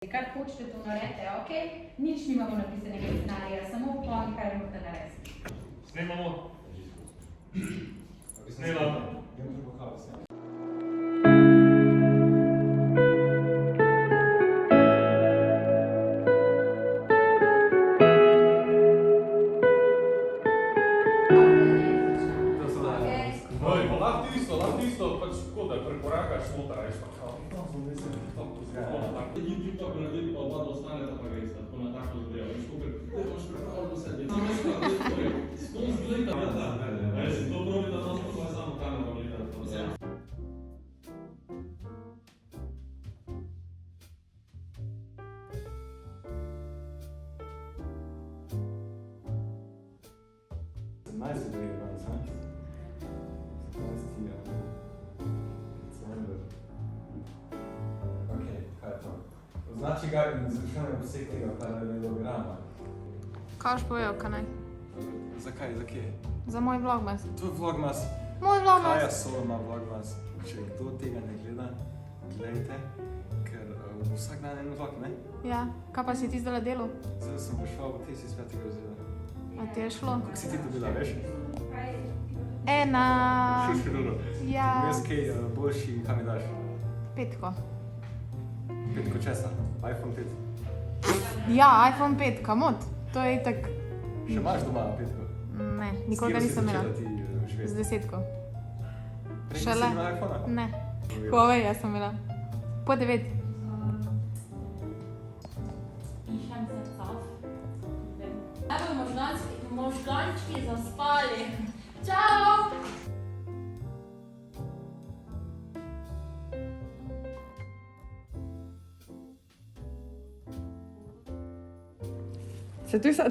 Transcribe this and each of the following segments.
Kar hočete, to naredite, ok? Nič nimamo napisanega scenarija, samo povem, kaj morate narediti. Snemamo. Snemamo. Lahko isto, pač tako, da prekorakaš noter, veš pa kao. Ti pa narediti pa oba, da ostaneta pa gresta, tako na tako zadevo. Veš, koliko imaš prepravljeno sebe. Ti veš pa, skon zgleda, veš, to probi, da nas pa samo kamero gledati. Nice to be around, huh? Nice to you. It's wonderful. Okay, kaj je to? Označi ga in izračunaj vseh tega paralelograma. Kaj boš povedal, kaj naj? Zakaj, za kje? Za moj vlogmas. To je vlogmas. Moj vlogmas. Kaja Solo ima vlogmas. Če kdo tega ne gleda, gledajte, ker vsak dan en vlog, ne? Ja, kaj pa si ti zdaj delal? Zdaj sem prišel, ti si s 5. razreda. A ti je šlo? Kako si ti dobila, veš? Ena... 6 evrov. Ja... Vmes kaj boljši, kaj mi daš? 5. 5 česa? iPhone 5. Ja, iPhone 5, kamot. To je itak... Še imaš doma 5? Ne, nikoli ga nisem imela. Z 10. Prej Šele? nisi imela iPhona? Ne. Huawei, jaz sem imela. Po 9. Pišem se caf. Možgančki zaspali. Čau!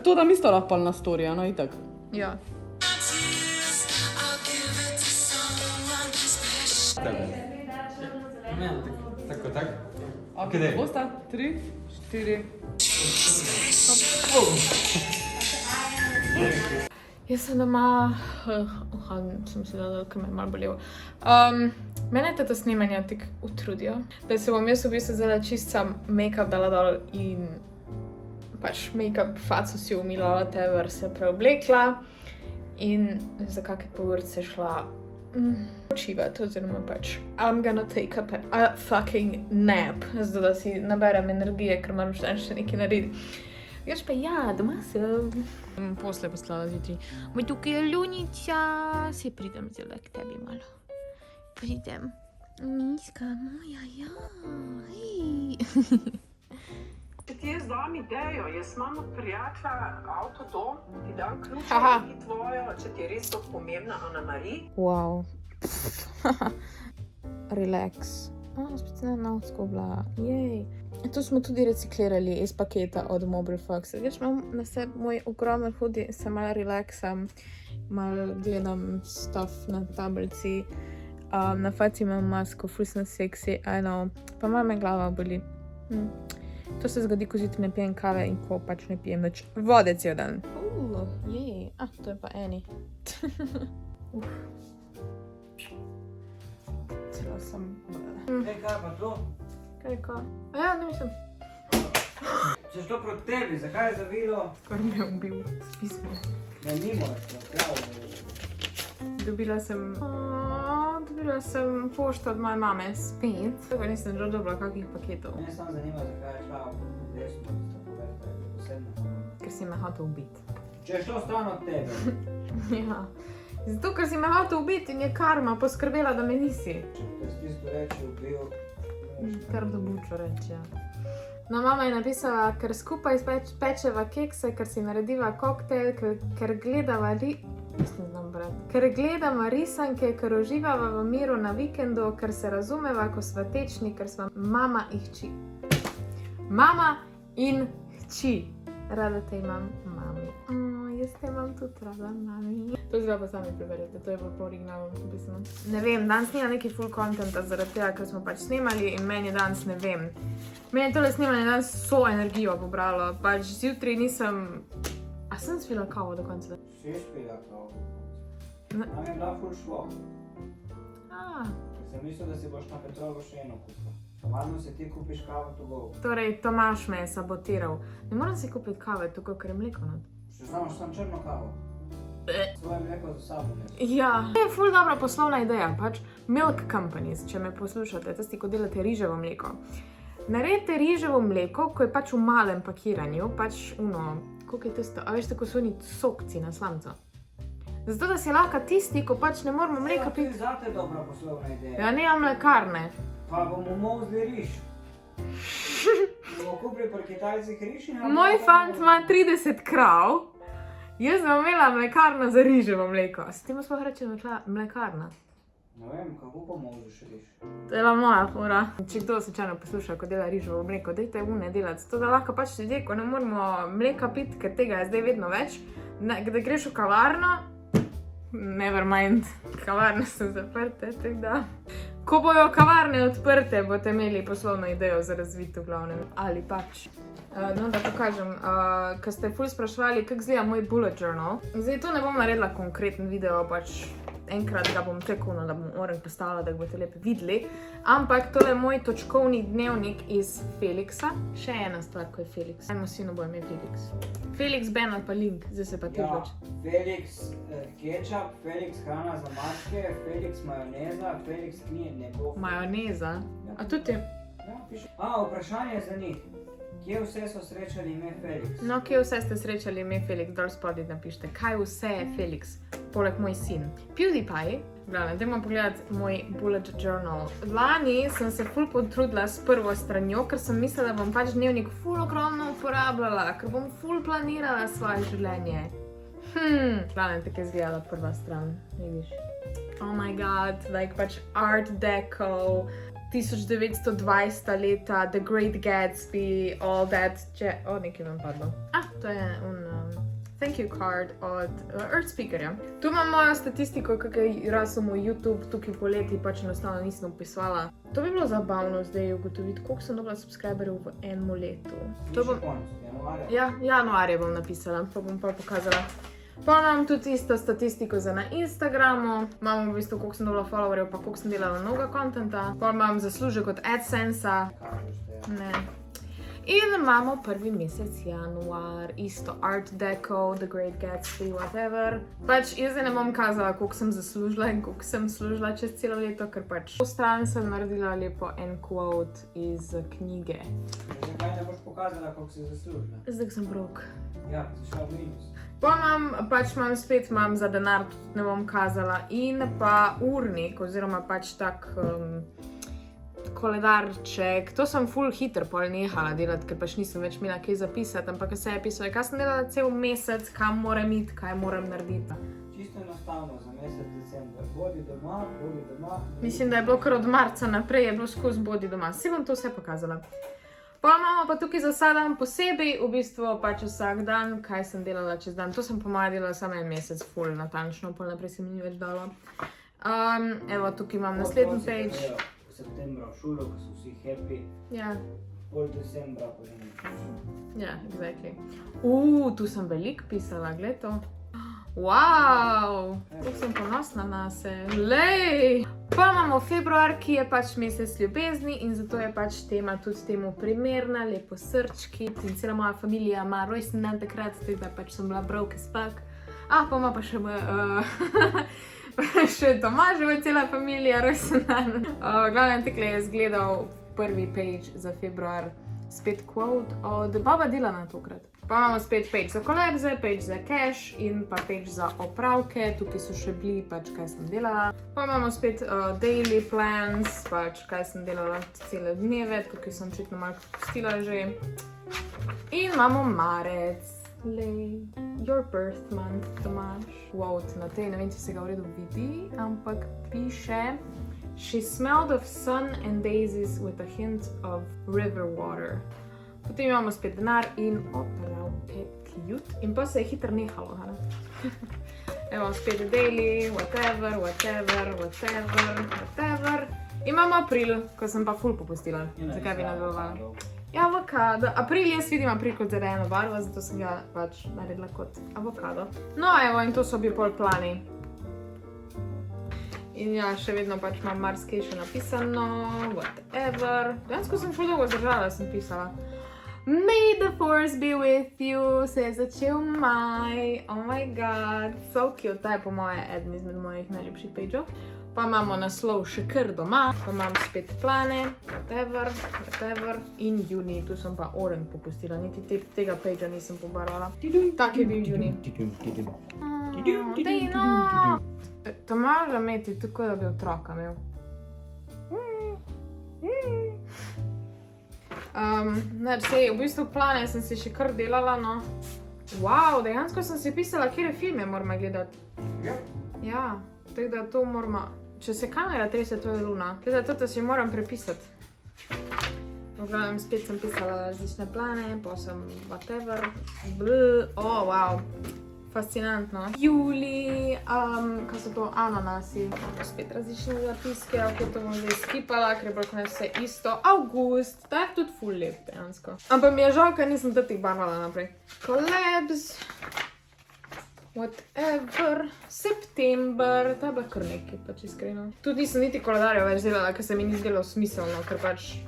To tam isto lahko na storija, no itak. Ja. Tako, tak? Ok, Kdaj? bosta 3, 4... Jaz sem doma... sem si dala, ker me je malo bolelo. Mene je to snemanje tako utrudijo, da se bom jaz v bistvu zdaj čist sam make-up dala dol in pač make-up faco si umila, whatever, se preoblekla in za kakšne pol urice šla počivati, oziroma pač I'm gonna take a fucking nap, zato da si naberem energije, ker moram še nekaj narediti. Jaz pa ja, doma sem. Posle poslala zjutraj. Moj tukaj je Ljunica, se pridem zdaj k tebi malo. Pridem. Miska moja, ja, hej. Ti jaz dam idejo, jaz imam od prijatelja avtodom, ti dam ključe in tvojo, če ti je res to pomembna, Ana-Mari. Wow. Relax. Spet sem na skobla, jej. To smo tudi reciklirali iz paketa od Mobile Fox. Veš, imam na sebi moj ogromen hudi, se malo relaxam, malo gledam stuff na tablici. Na faci imam masko, ful sem sexy, I know. Pa malo me glava boli. To se zgodi, ko zjutraj ne pijem kave in ko pač ne pijem več vode cel dan. Jej. To je pa eni. Celo sem... Kaj pa to? Kaj je ko? Ja, ne mislim. Če šlo proti tebi, zakaj je zavilo? Kar me je ubil s pismom. Ne, nimaš, prav. Dobila sem pošto od moje mame spet. Tako nisem že dobila kakih paketov. Mene samo zanima, zakaj je šla v desno, da sta povedala, je posebno. Ker si me hotel ubiti. Če je šlo stran od tebe. Ja. Zato, ker si me hotel ubiti in je karma poskrbela, da me nisi. Če te s tisto reči ubil, Kar do bučo reči, ja. No, mama je napisala, ker skupaj pečeva kekse, ker si narediva koktejl, ker gledava ker gledava risanke, ker uživava v miru na vikendu, ker se razumeva, ko sva tečni, ker sva mama in hči. Mama in hči. Rada te imam, mami. Jaz te imam tudi rada, mami. To zdaj pa sami preberete, to je pa po originalu napisano. Ne vem, danes nima neki full contenta zaradi tega, ker smo pač snemali in meni je danes, ne vem. Meni je tole snemanje danes so energijo pobralo, pač zjutraj nisem... A sem spila kavo do konca? si spila kavo. Nam je bila ful šlo. Sem mislil, da si boš na Petrovo še eno kupila. Varno se ti kupiš kavo to go. Torej, Tomaš me je sabotiral. Ne moram si kupiti kave, tukaj, ker je mleko not. Še samo črno kavo. Svoje mleko za sabo ne. Ja, to je ful dobra poslovna ideja, pač milk companies, če me poslušate, tisti, ko delate riževo mleko. Naredite riževo mleko, ko je pač v malem pakiranju, pač koliko je tisto, a veš, tako so oni sokci na slamco. Zato, da si lahko tisti, ko pač ne moramo mleka To je piti. zate dobra poslovna ideja. Ja, nemam mlekarne. Pa bomo mozli riž. Bomo kupili pri Kitajcih riž in... Moj fant ima 30 krav, jaz bom imela mlekarno za riževo mleko. A se temu sploh reče mlekarna? Ne vem, kako pa mozliš riž. To je bila moja fora. Če kdo slučajno posluša, ko dela riževo mleko, dajte delati. Zato, da lahko pač ljudje, ko ne moramo mleka piti, ker tega je zdaj vedno več, da greš v kavarno, never mind, kavarne so zaprte, tako da. Ko bojo kavarne odprte, boste imeli poslovno idejo za razvit v glavnem. Ali pač. No, da pokažem, ko ste ful spraševali, kako izgleda moj bullet journal. Zdaj, to ne bom naredila konkreten video, pač enkrat ga bom tekovno, da bom oren postavila, da ga boste lepo videli. Ampak tole je moj točkovni dnevnik iz Felixa. Še ena stvar, ko je Felix. Ajmo sino bo ime Felix. Felix Ben ali pa Link, zdaj se pa ti Ja, boč. Felix ketchup, Felix hrana za mačke, Felix majoneza, Felix nebo. Majoneza. A tudi je. Ja, piše. Vprašanje za njih. Kje vse so srečali ime Felix? No, kje vse ste srečali ime Felix, dol spodaj napišite, kaj vse je Felix, poleg moj sin. PewDiePie, glavno, dajmo pogledati moj bullet journal. Lani sem se ful potrudila s prvo stranjo, ker sem mislila, da bom pač dnevnik ful ogromno uporabljala, ker bom ful planirala svoje življenje. Glavno, tako je izgledala prva stran, vidiš. Oh my god, like pač Art Deco, 1920 leta, The Great Gatsby, all that, nekaj vam padlo. To je thank you card od Earth Speakerja. Tu imam mojo statistiko, kakaj raso moj YouTube, tukaj poleti pač enostavno nisem opisovala. To bi bilo zabavno zdaj ugotoviti, koliko sem dobila subscriberjev v enem letu. To bom... Januarja? Ja, januarja bom napisala, pa bom pa pokazala. Pa imam tudi isto statistiko za na Instagramu, imam v bistvu, koliko sem dobila followerjev, pa koliko sem delala novega kontenta. Pa imam zaslužek od AdSense-a. Ne. In imamo prvi mesec januar, isto Art Deco, The Great Gatsby, whatever. Pač jaz zdaj ne bom kazala, koliko sem zaslužila in koliko sem služila čez celo leto, ker pač po stran sem naredila lepo en quote iz knjige. Zakaj ne boš pokazala, koliko si zaslužila? Zdaj sem brok. Ja, si šla v minus. Pa spet imam za denar, tudi ne bom kazala, in pa urnik, oziroma pač tak koledarček. To sem ful hiter pol nehala delati, ker pač nisem več imela kaj zapisati, ampak se je pisalo, kaj sem delala cel mesec, kam moram iti, kaj moram narediti. Čisto enostavno za mesec december. Bodi doma, bodi doma. Mislim, da je bilo kar od marca naprej, je bilo skozi bodi doma. Si bom to vse pokazala. Pa imamo pa tukaj za vsak dan posebej, v bistvu pač vsak dan, kaj sem delala čez dan. To sem po moje delala samo en mesec, ful natančno, pol naprej se mi ni več dalo. Evo, tukaj imam naslednji page. V septembra v šolo, ko so vsi happy. Ja. Pol decembra pa ne. Ja, exactly. Tu sem veliko pisala, gled to. Wow, kako sem ponosna nase. Glej! Pa imamo februar, ki je pač mesec ljubezni in zato je pač tema tudi temu primerna, lepo srčki. In cela moja familija ima rojsten dan takrat, tako da pač sem bila broke as fuck. Pa ima pa še še Tomaževa cela familija rojsten dan. Glavnem, takle je zgledal prvi page za februar. Spet quote od Boba Dylana tokrat. Pa imamo spet page za kolapse, page za cash in pa page za opravke. Tukaj so še bili, pač kaj sem delala. Pa imamo spet daily plans, pač kaj sem delala cele dneve, tukaj sem očitno malo popustila že. In imamo marec. Lej, your birth month, Tomaž. Quote na tej, ne vem, če se ga v redu vidi, ampak piše: She smelled of sun and daisies with a hint of river water. Potem imamo spet denar in opravke, cute. In pa se je hitro nehalo, ne? Evo spet daily, whatever. Imamo april, ko sem pa ful popustila. Zakaj bi nadaljevala? Ja, avokado. April, jaz vidim april kot zeleno barvo, zato sem ga pač naredila kot avokado. No, evo, in to so bili pol plani. In ja, še vedno pač imam marsikaj še napisano, whatever. Dejansko sem ful dolgo zdržala, sem pisala. May the force be with you, se je začel maj. Oh my god, so cute. Ta je po moje eden izmed mojih najljubših pageov. Pa imamo naslov še kar doma, pa imam spet plane, whatever. In juni, tu sem pa oren popustila, niti tega pagea nisem pobarvala. Tak je bil juni. Dejno! To malo zameti, tako da bi otroka imel. Sej, v bistvu plane sem si še kar delala, no. Wow, dejansko sem si pisala, kjere filme moramo gledati. Ja, tako da to moramo... Če se kamera trese, to je Luna. Tako da to si moram prepisati. V glavnem, spet sem pisala različne plane, pa sem whatever. Wow. Fascinantno. Juli, kaj so to, ananasi. Spet različne zapiske, ok, to bom zdaj skipala, ker je bolj konec vse isto. August, ta je tudi ful lep, dejansko. Ampak mi je žal, ker nisem tih barvala naprej. Collabs, whatever, september, ta je bila kar nekaj, pač iskreno. Tudi nisem niti koledarja več delala, ker se mi ni zdelo smiselno, ker pač,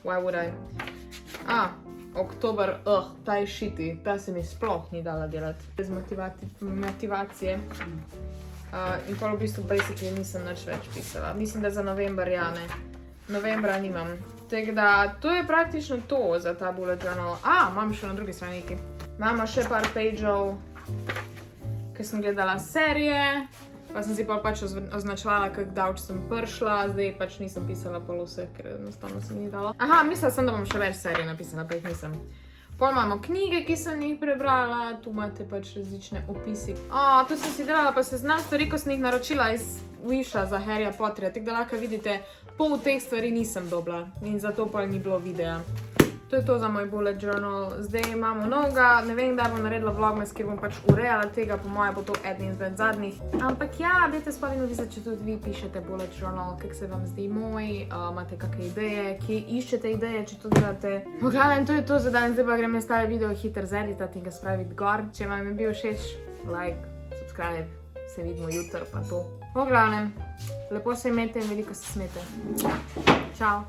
why would I? Oktober, ta je šiti, ta se mi sploh ni dala delati. Bez motivacije. In pa v bistvu basically nisem nič več pisala. Mislim, da za november ja ne. Novembra nimam. Tako da, to je praktično to za ta bullet journal. Imam še na drugi strani nekaj. Imamo še par pageov, ker sem gledala serije. Pa sem si pa pač označevala, kak davč sem prišla, zdaj pač nisem pisala pol vseh, ker enostavno se mi ni dalo. Mislila sem, da bom še več serij napisala, pa jih nisem. Pol imamo knjige, ki sem jih prebrala, tu imate pač različne opisi. Tu sem si delala pa seznam stvari, ko sem jih naročila iz Wisha za Harryja Potterja, tako da lahko vidite, pol teh stvari nisem dobila in zato pol ni bilo videa. To je to za moj bullet journal. Zdaj imamo novega, ne vem, kdaj bom naredila vlogmas, kjer bom pač urejala tega, po moje bo to eden izmed zadnjih. Ampak ja, dajte spodaj napisati, če tudi vi pišete bullet journal, kak se vam zdi moj, imate kakšne ideje, kje iščete ideje, če to delate. V glavnem, to je to za danes, zdaj pa grem jaz tale video hitro zeditati in ga spraviti gor. Če vam je bil všeč, like, subscribe, se vidimo jutri pa to. V glavnem, lepo se imejte in veliko se smete. Čau!